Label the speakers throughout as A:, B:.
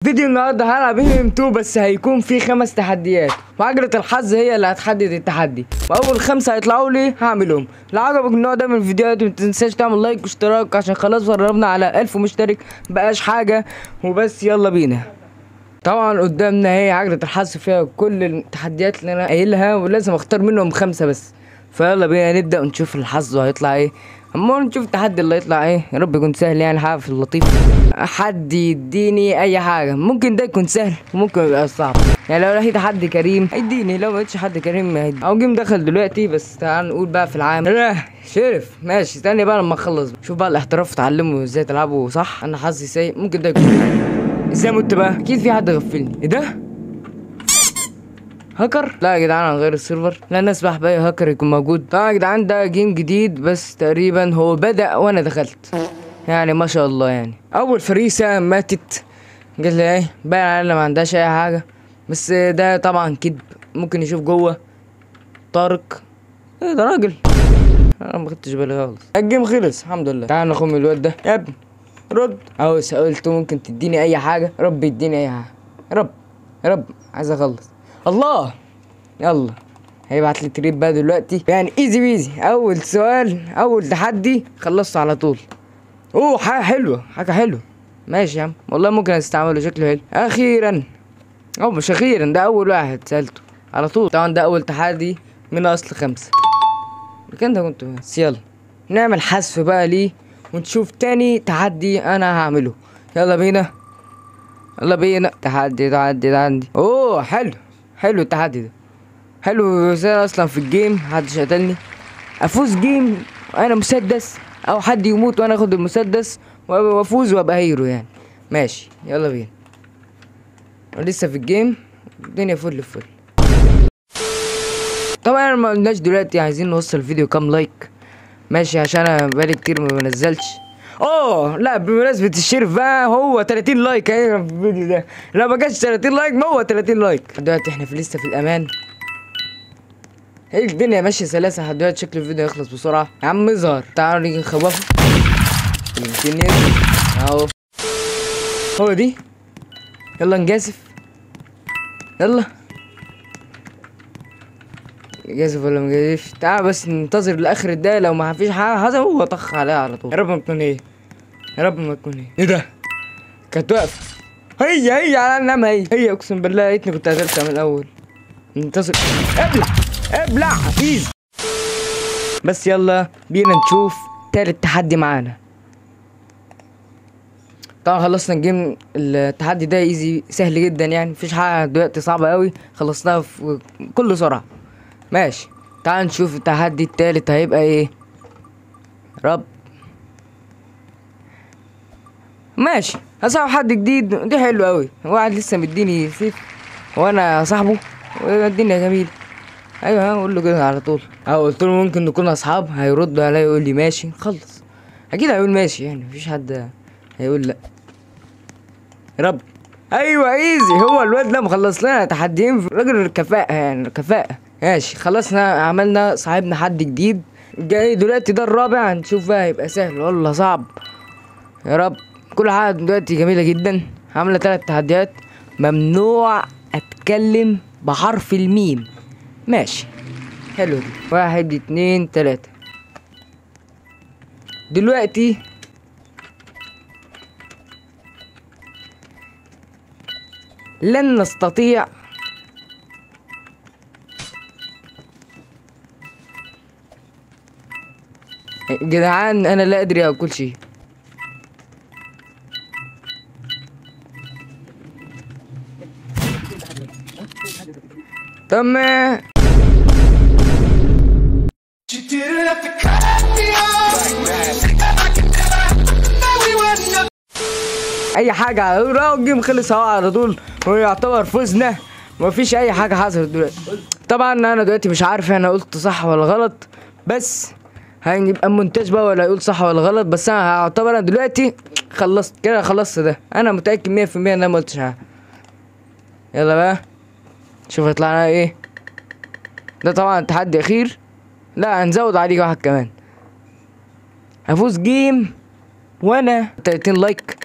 A: فيديو النهارده هلعب ام2 بس هيكون فيه 5 تحديات، وعجلة الحظ هي اللي هتحدد التحدي، واول 5 هيطلعوا لي هعملهم. لو عجبك النوع ده من الفيديوهات متنساش تعمل لايك واشتراك عشان خلاص قربنا على 1000 مشترك، مبقاش حاجة وبس. يلا بينا. طبعا قدامنا هي عجلة الحظ فيها كل التحديات اللي انا قايلها، ولازم اختار منهم 5 بس. فيلا بينا نبدأ ونشوف الحظ هيطلع ايه. اما نشوف التحدي اللي هيطلع ايه، يا رب يكون سهل يعني، حاجة في اللطيف. حد يديني اي حاجة، ممكن ده يكون سهل وممكن يبقى صعب. يعني لو لقيت حد كريم هيديني، لو ما لقيتش حد كريم هيديني. او جيم دخل دلوقتي، بس تعال نقول بقى في العام. شرف ماشي، استني بقى لما اخلص. شوف بقى الاحتراف اتعلموا ازاي تلعبوا صح. انا حظي سيء، ممكن ده يكون. ازاي مت بقى؟ اكيد في حد غفلني. ايه ده؟ هاكر؟ لا يا جدعان هنغير السيرفر، لا نسمح باي هاكر يكون موجود. طبعا يا جدعان ده جيم جديد، بس تقريبا هو بدأ وانا دخلت، يعني ما شاء الله. يعني اول فريسة ماتت، قال لي ايه باين عليها ما عندهاش اي حاجة، بس ده طبعا كذب. ممكن يشوف جوه طارق. ايه ده راجل؟ انا ما خدتش بالي خالص. الجيم خلص الحمد لله. تعال ناخد من الواد ده يا ابني، رد. او سألته ممكن تديني اي حاجة، رب يديني اي حاجة، رب يا رب عايز اخلص. الله يلا هيبعت لي تريب بقى دلوقتي، يعني ايزي بيزي. اول سؤال اول تحدي خلصته على طول. اوه حاجة حلوة، حاجة حلوة. ماشي يا عم والله ممكن استعمله، شكله حلو. اخيرا، او مش اخيرا، ده اول واحد سألته على طول. طبعا ده اول تحدي من اصل 5 كان ده كنت بس. يلا نعمل حذف بقى ليه ونشوف تاني تحدي انا هعمله. يلا بينا يلا بينا. تحدي. اوه حلو، حلو التحدي ده، حلو. اصلا في الجيم محدش قتلني، افوز جيم وانا مسدس، او حد يموت وانا اخد المسدس وافوز وابقى هيرو يعني. ماشي يلا بينا. لسه في الجيم، الدنيا فل فل. طبعا ما قلناش دلوقتي عايزين نوصل الفيديو كام لايك. ماشي عشان انا بقالي كتير ما بنزلش. اوه لا بمناسبة الشرف بقى، هو 30 لايك اهي في الفيديو ده. لو ما جاش 30 لايك ما هو 30 لايك. دلوقتي احنا لسه في الامان، هي الدنيا ماشيه سلاسه لحد دلوقتي. شكل الفيديو يخلص بسرعه يا عم. اظهر تعالوا نيجي نخوفه. يمكن اهو هو دي. يلا نجازف، يلا جازف ولا مجازفش. تعال بس ننتظر لاخر الدقايق، لو ما فيش حاجه هذا هو طخ عليها على طول. يا رب ما تكون ايه، يا رب ما تكون ايه. ايه ده؟ كانت واقفه. هي على النعمه، هي اقسم بالله يا ريتني كنت قتلتها من الاول. ننتظر. ابلع ايز. بس يلا بينا نشوف تالت تحدي معانا. طبعا خلصنا الجيم. التحدي ده ايزي سهل جدا يعني، مفيش حاجه دلوقتي صعبه قوي، خلصناها في كل سرعه. ماشي تعال نشوف التحدي التالت هيبقى ايه. رب ماشي هصاحب حد جديد، دي حلو قوي. واحد لسه مديني سيف وانا صاحبه، والدنيا جميله. ايوه هقول له كده على طول. قلت له ممكن نكون اصحاب، هيرد عليا يقول لي ماشي نخلص. اكيد هيقول ماشي يعني، مفيش حد هيقول لا. رب ايوه ايزي، هو الواد ده مخلص لنا تحديين. راجل الكفاءه يعني، كفاءه. ماشي خلصنا، عملنا صاحبنا حد جديد. جاي دلوقتي ده الرابع، هنشوف بقى هيبقى سهل ولا صعب. يا رب. كل حاجه دلوقتي جميله جدا. عامله 3 تحديات. ممنوع اتكلم بحرف الميم. ماشي حلو دي. 1 2 3. دلوقتي لن نستطيع جدعان، انا لا ادري اكل شيء. تم. اي حاجه على الجيم خلص اهو على طول، ويعتبر فزنا. مفيش اي حاجه حصلت دلوقتي. طبعا انا دلوقتي مش عارف انا قلت صح ولا غلط، بس هيبقى المونتاج بقى ولا يقول صح ولا غلط. بس انا هعتبر انا دلوقتي خلصت كده، خلصت ده. انا متاكد 100% ان انا ما قلتش حاجه. يلا بقى شوف هيطلع لنا ايه. ده طبعا تحدي اخير، لا هنزود عليه واحد كمان. هفوز جيم وانا 30 لايك.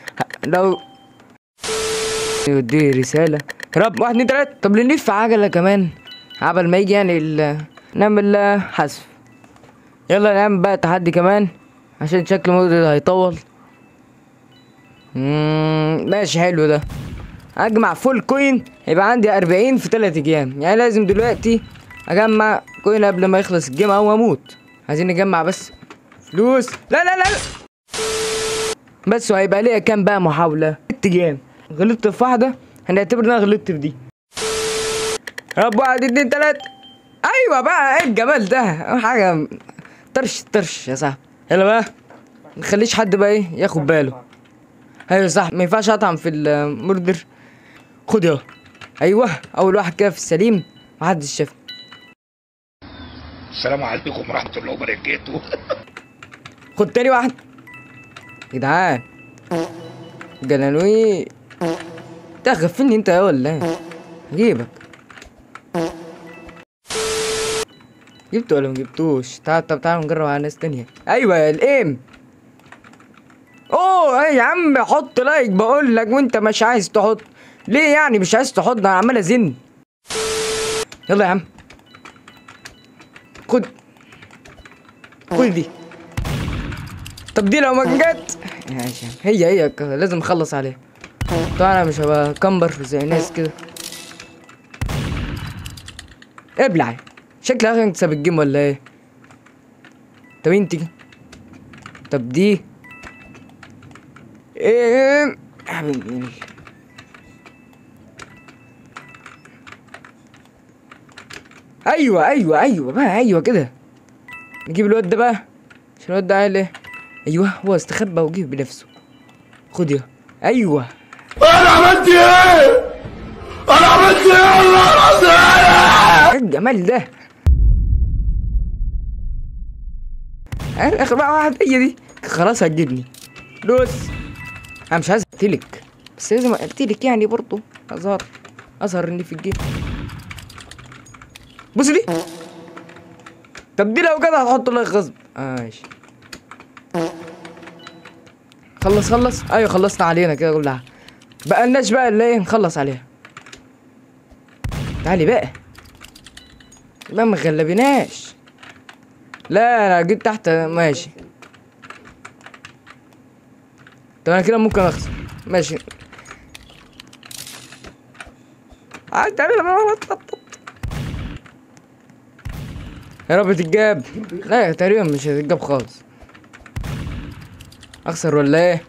A: لو يوديه رسالة. رب 1 2 3. طب نلف عجلة كمان عبل ما يجي يعني نعمل حذف. يلا نعمل بقى تحدي كمان عشان شكل المود هيطول. ماشي حلو ده. اجمع فول كوين يبقى عندي 40 في 3 ايام، يعني لازم دلوقتي اجمع كوين قبل ما يخلص الجيم او اموت. عايزين نجمع بس فلوس. لا لا لا بس. وهيبقى ليا كام بقى محاولة؟ 6 ايام. غلطت في واحدة هنعتبر ان انا غلطت في دي. رب 1 2 3. ايوه بقى، ايه الجمال ده؟ حاجة طرش يا صاحبي. يلا بقى مخليش حد بقى ايه ياخد باله. ايوه صح، ما ينفعش اطعم في المردر. خد يا. ايوه اول واحد كده في السليم، محدش شافني.
B: السلام عليكم ورحمة الله وبركاته.
A: خد تاني واحد. جدعان جنانوي تغفلني انت يا ولا هجيبك. جبته ولا مجبتوش؟ تعال نجرب على ناس تانية. ايوه الايم. اوه يا عم حط لايك بقول لك، وانت مش عايز تحط ليه؟ يعني مش عايز تحط، انا عمال ازن. يلا يا عم خد دي. طب دي لو ما جت هي لازم اخلص عليها. طبعا انا مش هبقى كمبر زي الناس كده. ابلع شكلها عشان تكسب الجيم ولا ايه؟ طب انت طب دي ايه؟ ايوه بقى، ايوه كده. نجيب الواد ده بقى عشان الواد ده عيل ايه. ايوه هو استخبى وجه بنفسه. خد يا. ايوه
B: انا عملت ايه؟ الله العظيم
A: ايه الجمال ده؟ اخر بقى واحد هي دي خلاص هتجيبني. دوس. انا مش عايز اقتلك بس لازم اقتلك يعني برضه اظهر اني في الجيم. بص دي. طب دي لو كده هتحط لايك غصب. ماشي خلص. ايوه خلصنا علينا كده كلها. بقالناش بقى اللي ايه نخلص عليها. تعالي بقى ما مغلبناش. لا انا جيت تحت. ماشي طب انا كده ممكن اخسر. ماشي يا رب تتجاب. لا تقريبا مش هتتجاب خالص. اخسر ولا ايه؟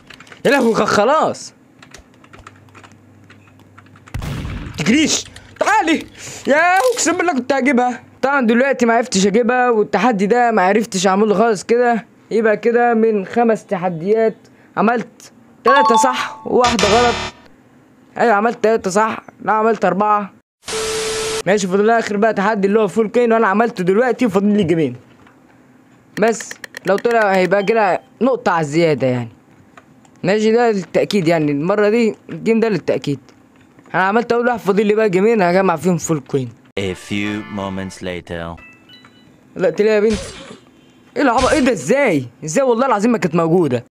A: يا لهوي خلاص. تجريش تعالي يا اقسم بالله كنت هجيبها. طبعا دلوقتي ما عرفتش اجيبها، والتحدي ده ما عرفتش اعمله خالص كده. يبقى كده من 5 تحديات عملت 3 صح وواحدة غلط. ايوه عملت 3 صح، لا عملت 4. ماشي فاضل لي اخر بقى تحدي اللي هو فول كين، وانا عملته دلوقتي وفاضل لي جيمين بس. لو طلع هيبقى كده نقطة على الزيادة يعني. ماشي ده للتأكيد يعني، المرة دي الجيم ده للتأكيد. انا عملت اول واحد فاضل لي بقى جيمين هجمع فيهم فول كوين.
C: A few moments later.
A: لا تلاقي يا بنت ايه العبط؟ ايه ده؟ ازاي والله العظيم ما كانت موجودة.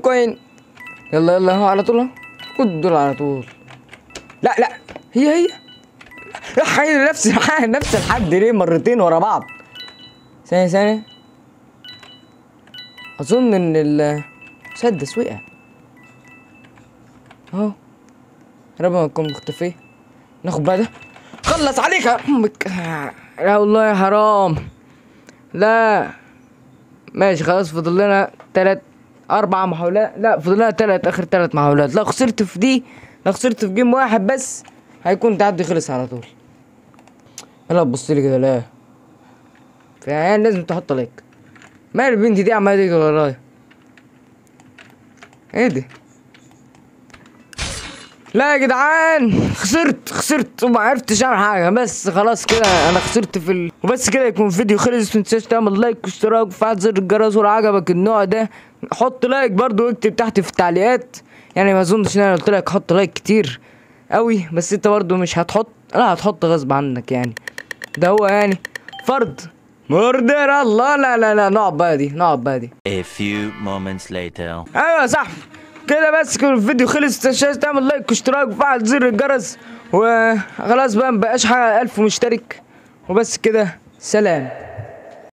A: كوين يلا هو على طول. خد دول على طول. لا هي نفس الحد ليه مرتين ورا بعض؟ ثانية اظن ان المسدس وقع اهو. ربما ما تكون مختفي. ناخد بقى ده. خلص عليك يا امك. لا والله يا حرام. لا ماشي خلاص فاضل لنا 4 محاولات. لا فاضل لنا اخر 3 محاولات. لو خسرت في دي، لو خسرت في جيم واحد بس هيكون تعدي خلص على طول. يلا تبص لي كده. لا في عيال لازم تحط لايك. مال البنت دي عماله تيجي ورايا؟ ايه ده؟ لا يا جدعان خسرت وما عرفتش اعمل حاجه. بس خلاص كده انا خسرت وبس كده يكون الفيديو خلص. متنساش تعمل لايك واشتراك وفعل زر الجرس. ولو عجبك النوع ده حط لايك برضو واكتب تحت في التعليقات. يعني ما اظنش ان انا قلت لك حط لايك كتير قوي، بس انت برضو مش هتحط. لا هتحط غصب عنك يعني. ده هو يعني فرض موردر الله. لا نقعد بقى دي.
C: A few moments later.
A: ايوه يا صاحبي كده بس كده الفيديو خلص. تنساش تعمل لايك واشتراك وفعل زر الجرس وخلاص بقى مبقاش حاجه 1000 مشترك وبس كده. سلام.